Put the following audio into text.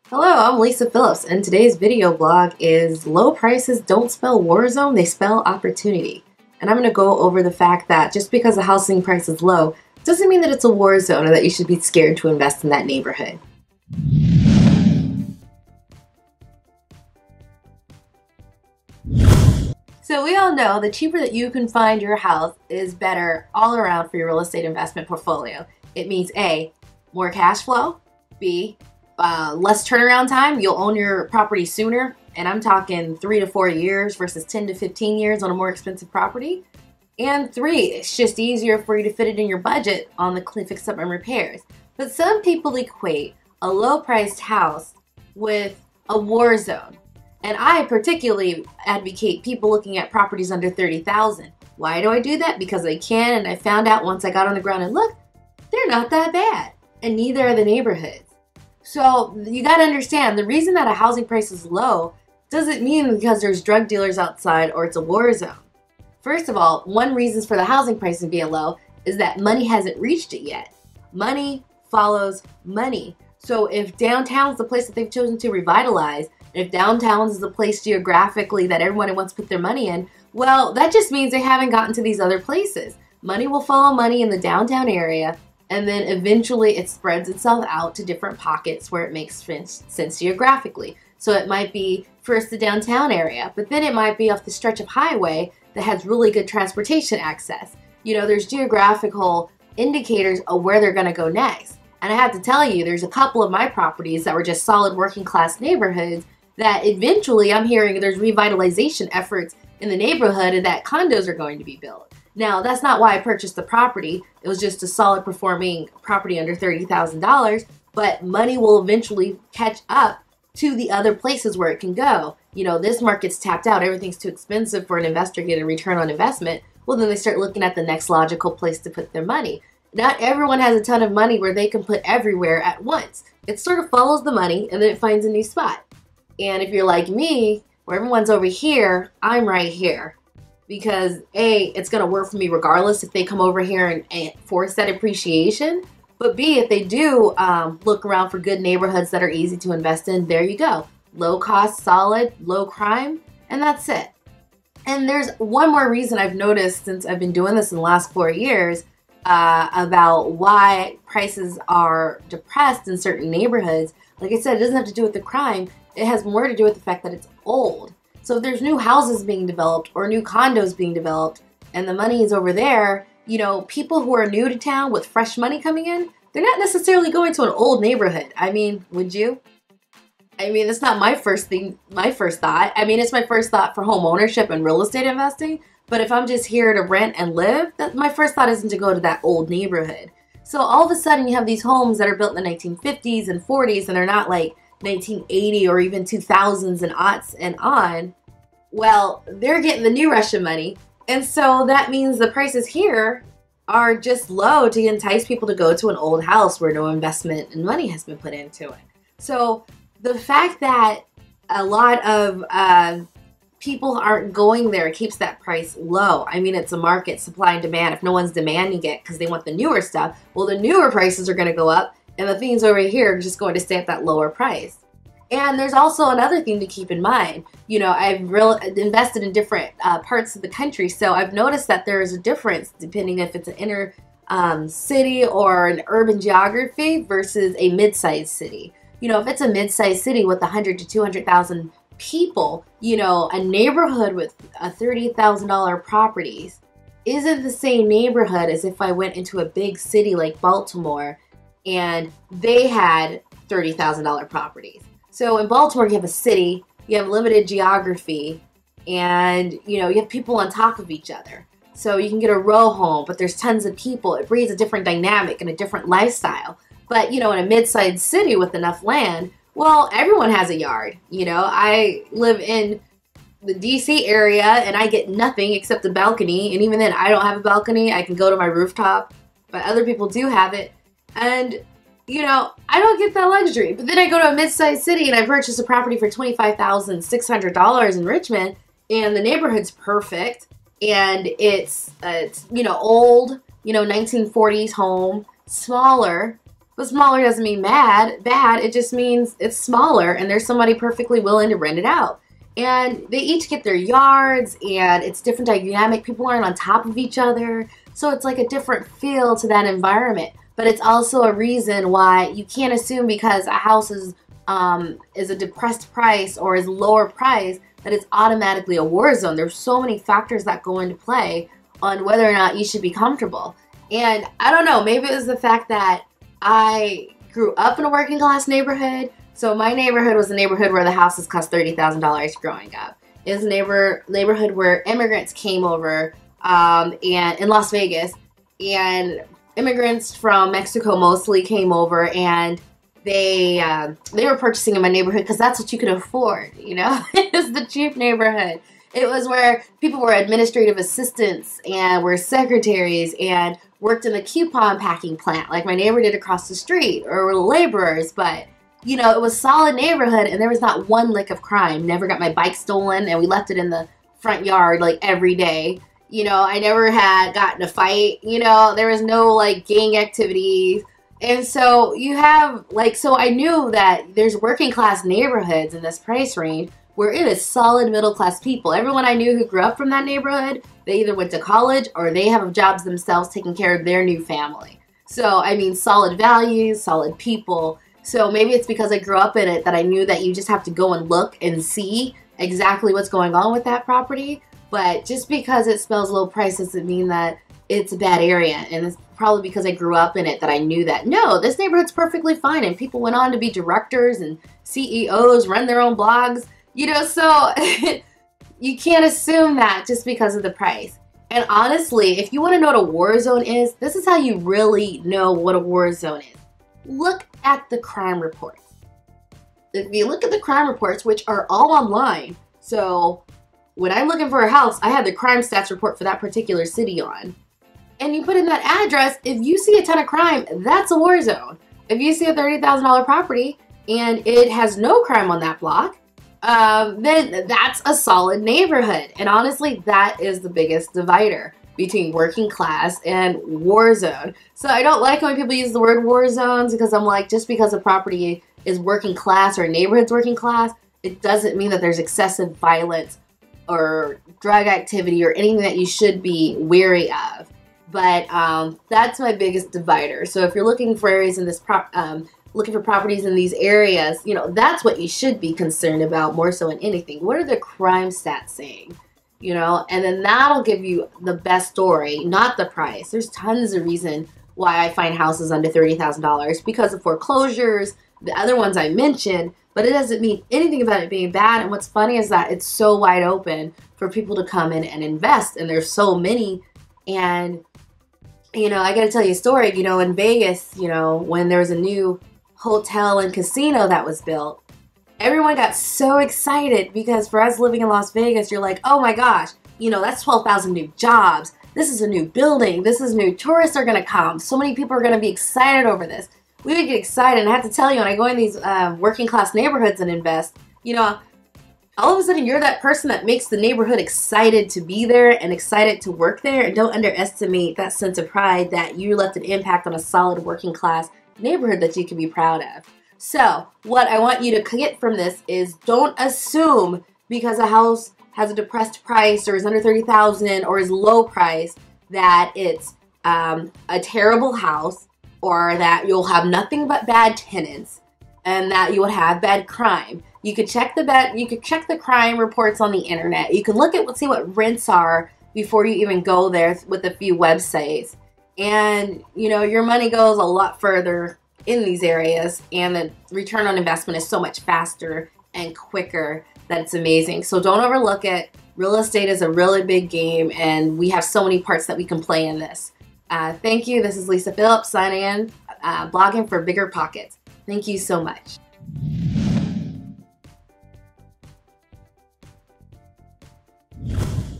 Hello, I'm Lisa Phillips, and today's video blog is low prices don't spell war zone, they spell opportunity. And I'm going to go over the fact that just because the housing price is low doesn't mean that it's a war zone or that you should be scared to invest in that neighborhood. So we all know the cheaper that you can find your house is better all around for your real estate investment portfolio. It means A, more cash flow, B, less turnaround time. You'll own your property sooner, and I'm talking 3 to 4 years versus 10 to 15 years on a more expensive property. And 3, it's just easier for you to fit it in your budget on the fix up and repairs. But some people equate a low-priced house with a war zone. And I particularly advocate people looking at properties under $30,000. Why do I do that? Because I can, and I found out once I got on the ground and looked, they're not that bad, and neither are the neighborhoods. So you got to understand, the reason that a housing price is low doesn't mean because there's drug dealers outside or it's a war zone. First of all, one reason for the housing price being low is that money hasn't reached it yet. Money follows money. So if downtown's the place that they've chosen to revitalize, and if downtown is the place geographically that everyone wants to put their money in, well, that just means they haven't gotten to these other places. Money will follow money in the downtown area, and then eventually it spreads itself out to different pockets where it makes sense geographically. So it might be first the downtown area, but then it might be off the stretch of highway that has really good transportation access. You know, there's geographical indicators of where they're going to go next. And I have to tell you, there's a couple of my properties that were just solid working class neighborhoods that eventually I'm hearing there's revitalization efforts in the neighborhood and that condos are going to be built. Now, that's not why I purchased the property. It was just a solid performing property under $30,000, but money will eventually catch up to the other places where it can go. You know, this market's tapped out. Everything's too expensive for an investor to get a return on investment. Well, then they start looking at the next logical place to put their money. Not everyone has a ton of money where they can put everywhere at once. It sort of follows the money and then it finds a new spot. And if you're like me, where everyone's over here, I'm right here. Because A, it's going to work for me regardless if they come over here and force that appreciation. But B, if they do look around for good neighborhoods that are easy to invest in, there you go. Low cost, solid, low crime, and that's it. And there's one more reason I've noticed since I've been doing this in the last 4 years about why prices are depressed in certain neighborhoods. Like I said, it doesn't have to do with the crime. It has more to do with the fact that it's old. So if there's new houses being developed or new condos being developed and the money is over there, you know, people who are new to town with fresh money coming in, they're not necessarily going to an old neighborhood. I mean, would you? I mean, that's not my first thought. I mean, it's my first thought for home ownership and real estate investing. But if I'm just here to rent and live, my first thought isn't to go to that old neighborhood. So all of a sudden you have these homes that are built in the 1950s and 40s and they're not like 1980 or even 2000s and aughts and on. Well, they're getting the new rush of money. And so that means the prices here are just low to entice people to go to an old house where no investment and money has been put into it. So the fact that a lot of people aren't going there keeps that price low. I mean, it's a market, supply and demand. If no one's demanding it because they want the newer stuff, well, the newer prices are going to go up and the things over here are just going to stay at that lower price. And there's also another thing to keep in mind. You know, I've invested in different parts of the country, so I've noticed that there is a difference depending if it's an inner city or an urban geography versus a mid-sized city. You know, if it's a mid-sized city with 100 to 200,000 people, you know, a neighborhood with $30,000 properties isn't the same neighborhood as if I went into a big city like Baltimore and they had $30,000 properties. So in Baltimore, you have a city, you have limited geography, and you know, you have people on top of each other. So you can get a row home, but there's tons of people. It breeds a different dynamic and a different lifestyle. But you know, in a mid-sized city with enough land, well, everyone has a yard. You know, I live in the DC area and I get nothing except a balcony. And even then, I don't have a balcony. I can go to my rooftop, but other people do have it. And you know, I don't get that luxury. But then I go to a mid-sized city and I purchase a property for $25,600 in Richmond, and the neighborhood's perfect, and it's you know, old, you know, 1940s home, smaller, But smaller doesn't mean bad. It just means it's smaller and there's somebody perfectly willing to rent it out. And they each get their yards and it's different dynamic. People aren't on top of each other. So it's like a different feel to that environment. But it's also a reason why you can't assume because a house is a depressed price or is lower price that it's automatically a war zone. There's so many factors that go into play on whether or not you should be comfortable. And I don't know, maybe it was the fact that I grew up in a working class neighborhood. So my neighborhood was a neighborhood where the houses cost $30,000 growing up. It was a neighborhood where immigrants came over and in Las Vegas, and immigrants from Mexico mostly came over, and they were purchasing in my neighborhood because that's what you could afford, you know? It was the cheap neighborhood. It was where people were administrative assistants and were secretaries and worked in the coupon packing plant like my neighbor did across the street, or were laborers. But, you know, it was a solid neighborhood and there was not one lick of crime. Never got my bike stolen and we left it in the front yard like every day. You know, I never had gotten a fight. You know, there was no like gang activities. And so you have like, so I knew that there's working class neighborhoods in this price range where it is solid middle class people. Everyone I knew who grew up from that neighborhood, they either went to college or they have jobs themselves taking care of their new family. So, I mean, solid values, solid people. So maybe it's because I grew up in it that I knew that you just have to go and look and see exactly what's going on with that property. But just because it spells low price doesn't mean that it's a bad area. And it's probably because I grew up in it that I knew that, no, this neighborhood's perfectly fine. And people went on to be directors and CEOs, run their own blogs. You know, so you can't assume that just because of the price. And honestly, if you want to know what a war zone is, this is how you really know what a war zone is. Look at the crime reports. If you look at the crime reports, which are all online, so when I'm looking for a house, I have the crime stats report for that particular city on. And you put in that address, if you see a ton of crime, that's a war zone. If you see a $30,000 property and it has no crime on that block, then that's a solid neighborhood. And honestly, that is the biggest divider between working class and war zone. So I don't like when people use the word war zones, because I'm like, just because a property is working class or a neighborhood's working class, it doesn't mean that there's excessive violence or drug activity or anything that you should be wary of. But that's my biggest divider. So if you're looking for areas in this looking for properties in these areas, you know, that's what you should be concerned about more so than anything. What are the crime stats saying? You know, and then that'll give you the best story, not the price. There's tons of reason why I find houses under $30,000 because of foreclosures, the other ones I mentioned, but it doesn't mean anything about it being bad. And what's funny is that it's so wide open for people to come in and invest, and there's so many. And, you know, I got to tell you a story, you know, in Vegas, you know, when there was a new hotel and casino that was built, everyone got so excited because for us living in Las Vegas, you're like, oh my gosh, you know, that's 12,000 new jobs. This is a new building. This is new. Tourists are going to come. So many people are going to be excited over this. We would get excited. And I have to tell you, when I go in these working class neighborhoods and invest, you know, all of a sudden you're that person that makes the neighborhood excited to be there and excited to work there. And don't underestimate that sense of pride that you left an impact on a solid working class neighborhood that you can be proud of. So what I want you to get from this is, don't assume because a house has a depressed price or is under $30,000 or is low price that it's a terrible house, or that you'll have nothing but bad tenants and that you would have bad crime. You could check the crime reports on the internet. You can look at see what rents are before you even go there with a few websites. And, you know, your money goes a lot further in these areas, and the return on investment is so much faster and quicker that it's amazing. So don't overlook it. Real estate is a really big game, and we have so many parts that we can play in this. Thank you. This is Lisa Phillips signing in, blogging for BiggerPockets. Thank you so much.